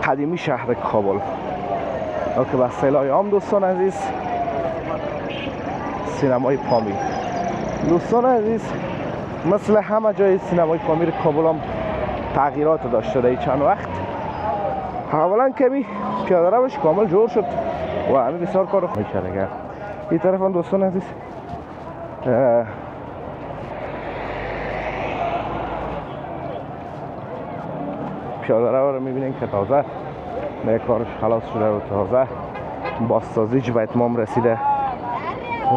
قدیمی شهر کابل که با سیلای عام دوستان عزیز سینمای پامیر. دوستان عزیز مثل همه جای سینمای پامیر کابل هم تغییرات داشته در چند وقت. اولا کمی پیاده روش کامل جور شد و همین بسیار کار میشه دیگه. این طرف هم دوستان عزیز پیاده رو میبینین که تازه به کارش خلاص شده و تازه بازسازیش به اتمام رسیده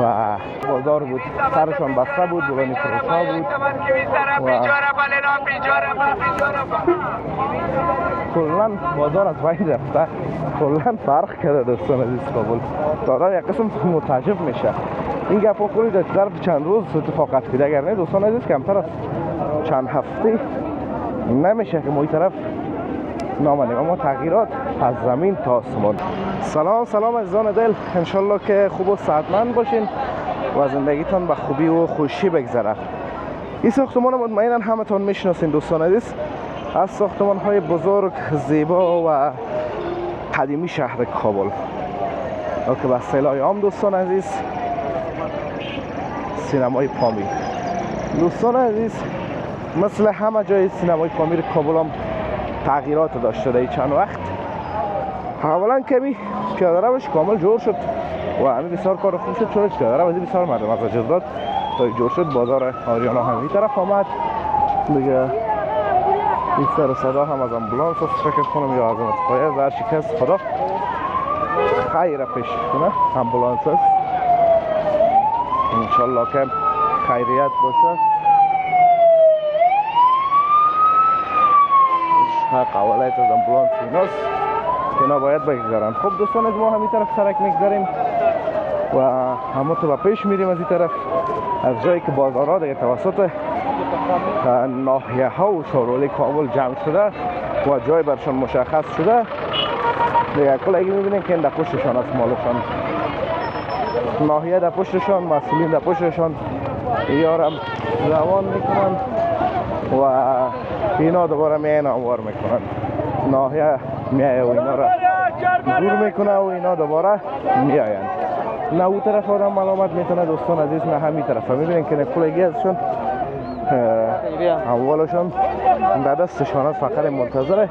و بازار بود سرشان بسته بود بلانی فروشا بود و کلن بازار از بین رفته کلن فرق کرده دوستان عزیز کابل. دادن یک قسم متعجب میشه این گپ ها کلی در ظرف چند روز اتفاق افتاده، اگر نه دوستان عزیز کمتر از چند هفته نمیشه که ما این طرف نامنیم. اما تغییرات از زمین تا آسمان. سلام عزیزان دل، انشالله که خوب و صحتمند باشین و زندگیتان به خوبی و خوشی بگذره. این ساختمان مطمئنا همتون میشناسین دوستان عزیز، از ساختمان های بزرگ زیبا و قدیمی شهر کابل که با سیلای عام دوستان عزیز سینمای پامیر. دوستان عزیز مثل همه جای سینمای پامیر کابل هم تغییرات داشته در چند وقت. اولا کمی پیاده روش کامل جور شد و همین بسیار کار خوب شد، چون پیاده روی بسیار مردم از جدات تا جور شد. بازار آریانا هم این طرف آمد دیگه. این سر صدا هم از امبولانس است فکر کنم یا از اطفائیه، در شکست خدا خیر پیش کنه امبولانس است. انشالله که خیریت باشه. قوالایت از امبولانس ایناست که اینا باید بگذارن. خب دوستان از ما همین طرف سرک میگذاریم و همه تو پیش میریم از این طرف، از جایی که بازارها دیگه توسط ناحیه ها و شارول کابل جمع شده و جای برشان مشخص شده دیگه. کل اگه میبینین که این در پشتشان است مالشان، ناحیه در پشتشان، مسئولین در پشتشان یارم روان میکنن و اینا دوباره میاین انوار میکنن. ناحیه میایه و اینا را دور میکنه و اینا دوباره میاین. نه او طرف آدم ملامت میتونه دوستان عزیز، نه همین طرف. میبینین که کلگی ازشون اولشون در دستشان است، فقط منتظر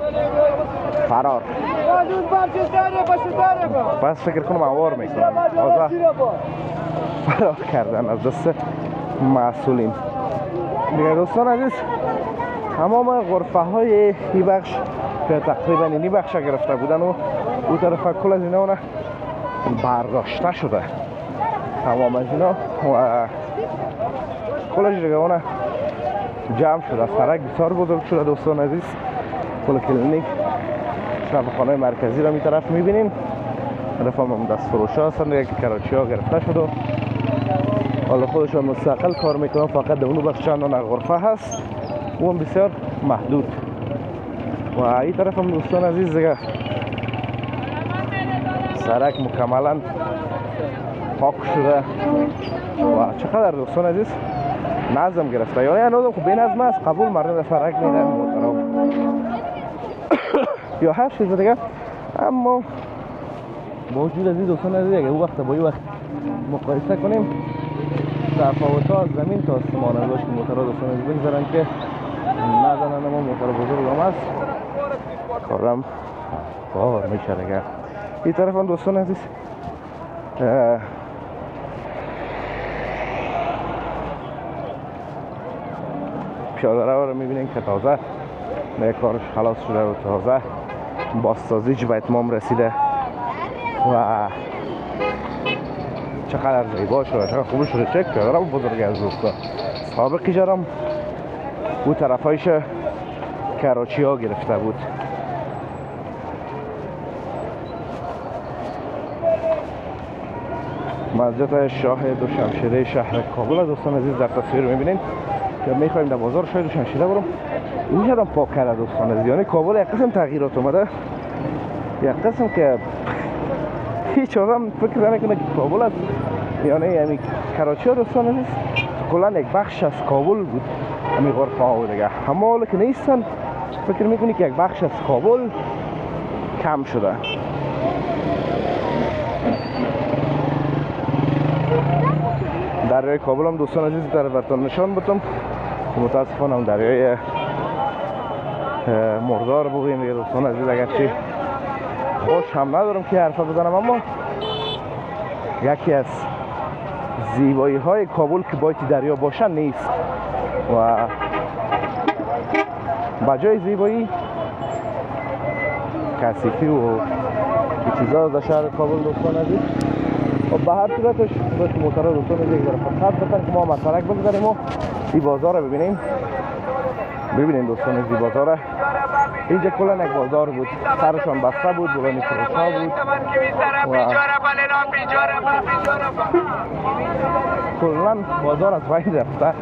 فرار. بس فکر کنم انوار میکنن، فرار کردن از دست مسئولین دیگه. دوستان عزیز تمام غرفه های این بخش که تقریبا این بخش گرفته بودن و او طرف کل از اینا برداشته شده، تمام از اینا و کلش دیگه اونه جمع شده. سرک بسیار بزرگ شده دوستان عزیز. کل کلینیک شفاخانه مرکزی را می طرف میبینین. طرف هم دست فروش ها هستن دیگه که کراچی ها گرفته شده و حالا خودشان مستقل کار میکنن. فقط در اونو بخش چند غرفه هست و هم بسیار محدود. و این طرف هم دوستان عزیز دیگه سرک مکملا پاک شده و چقدر دوستان عزیز نظم گرفته. یا نظم خب این نظم است، قبول مردم در سرک میدن محترم یا هر چیز دیگه. اما با وجود از این دوستان عزیز اگه او وقت با این وقت مقایسه کنیم، تفاوت ها از زمین تا آسمان است. که موتورها دوستان عزیز بگذارن که نزنن، اما موتور بزرگ هم است کارم بار میشه دیگه. این طرف هم دوستان عزیز پیاده رو میبینین که تازه به کارش خلاص شده و تازه بازسازیش به اتمام رسیده و چقدر زیبا شده، چقدر خوب شده. چک پیاده رو بزرگ از دوستا. سابقی جرم او طرفایش کراچی ها گرفته بود. مسجد شاه دوشمشیره شهر کابل دوستان عزیز در تصویر میبینین که میخوایم در بازار شاه دوشمشیره برم. اینجا هم پاک کرده دوستان عزیز. یعنی کابل یک قسم تغییرات اومده، یک قسم که هیچ آدم فکر نکنه که کابل است. یعنی همین کراچی ها دوستان عزیز کلا یک بخش از کابل بود، همین غرفه ها و دیگه. اما حالا که نیستن فکر میکنی که یک بخش از کابل کم شده. دریای کابل هم دوستان عزیز در براتون نشان بدم. متاسفانه هم دریای مردار بودیم دیگه دوستان عزیز، اگرچه خوش هم ندارم که حرف بزنم، اما یکی از زیبایی های کابل که باید دریا باشه نیست و بجای زیبایی کثیفی و چیزا در شهر کابل دوستان عزیز. و به هر صورتش باید موتورها دوستان عزیز در خط بتن که ما مسالک بگذاریم و این بازار رو ببینیم. ببینید دوستان عزیز بازار اینجا کلا یک بازار بود، سرشان بسته بود، بلانی فروشا بود و کلا بازار از بین رفته،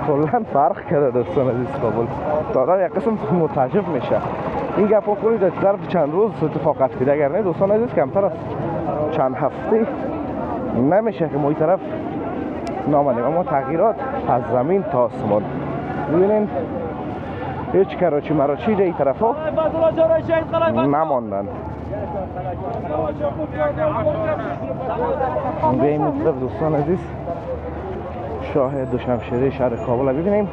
کلا فرق کرده دوستان عزیز کابل. تا یک قسم متعجب میشه این گپ خودی در ظرف چند روز اتفاق افتاده، اگر نه دوستان عزیز کمتر از چند هفته نمیشه که ما این طرف نامنیم، اما تغییرات از زمین تا آسمان. ببینین هیچ کراچی مراچی در این طرف ها نماندن. بیاییم این طرف دوستان عزیز شاهد و شمشیره شهر کابل ببینیم.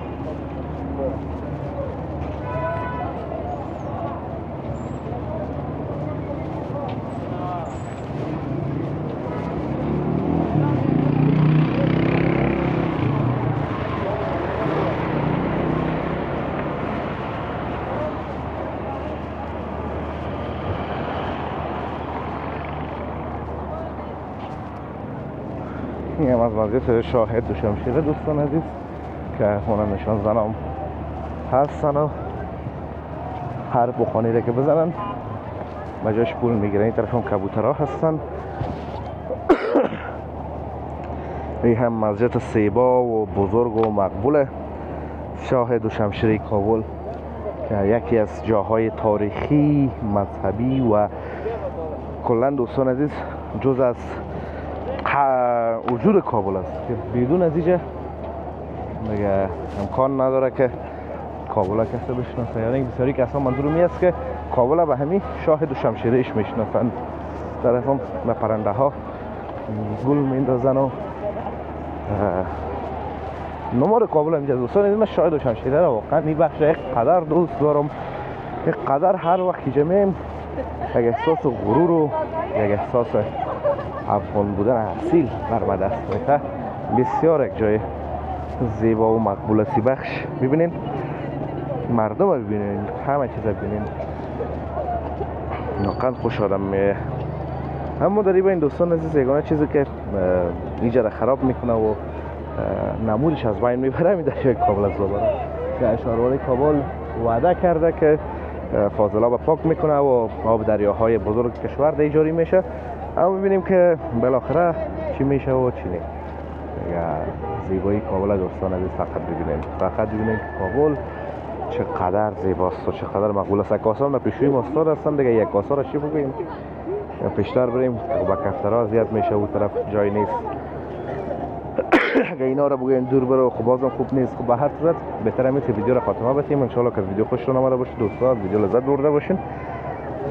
این هم از وضعیت شاهد و شمشیره دوستان عزیز که هنر نشان زنم هستن و هر بخانی را که بزنن بجاش پول میگیرن. این طرف هم کبوترها هستن. این هم مسجد سیبا و بزرگ و مقبول شاهد و شمشیره کابل که یکی از جاهای تاریخی مذهبی و کلا دوستان عزیز جز از وجود کابل است که بدون از اینجا دیگه امکان نداره که کابل کسی بشناسه. یعنی بسیاری کسا منظور می است که کابل به همین شاهد و شمشیرهش میشناسن. طرف هم به پرنده ها گل میندازن و نمار کابل اینجا دوستان عزیز. من شاهد و شمشیره را واقعا این بخش یک قدر دوست دارم، یک قدر هر وقت که میم یک احساس غرور و یک احساس افغان بودن اصیل بر من دست میده. بسیار یک جای زیبا و مقبولتی بخش. ببینین مردم رو ببینین، همه چیز رو ببینین، واقعا خوش آدم میه. اما در این دوستان عزیز یگانه چیزی که اینجا را خراب میکنه و نمودش از بین میبره می دریای کابل است. دوباره که اشاره‌ولی کابل وعده کرده که فاضلاب پاک میکنه و آب دریاهای بزرگ کشور در جاری میشه. اما ببینیم که بالاخره چی میشه و چی نیست. زیبایی کابل دوستان عزیز فقط ببینید کابل چقدر زیباست و چقدر مقبول است. کاسان پیشوی ماستاد هستن دیگه، یک کاسا را چی بگوییم یا پیشتر بریم با کفترها زیاد میشه و طرف جای نیست. اگه اینا رو بگوییم دور برو خب بازم خوب نیست. خب به هر صورت بهتره که ویدیو را خاتمه بدیم. ان شاء الله که ویدیو خوشتون اومده باشه دوستان، ویدیو لذت برده باشین.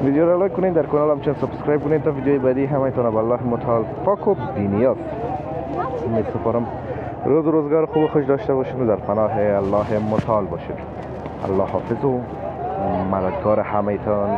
ویدیو را لایک کنین، در کانالم چند سابسکرایب کنین تا ویدیوی بعدی همتون به الله متعال پاک و بی‌نیاز میسپارم. روزگار خوب و خوش داشته باشین و در پناه الله متعال باشین. الله حافظ و مددگار همتون.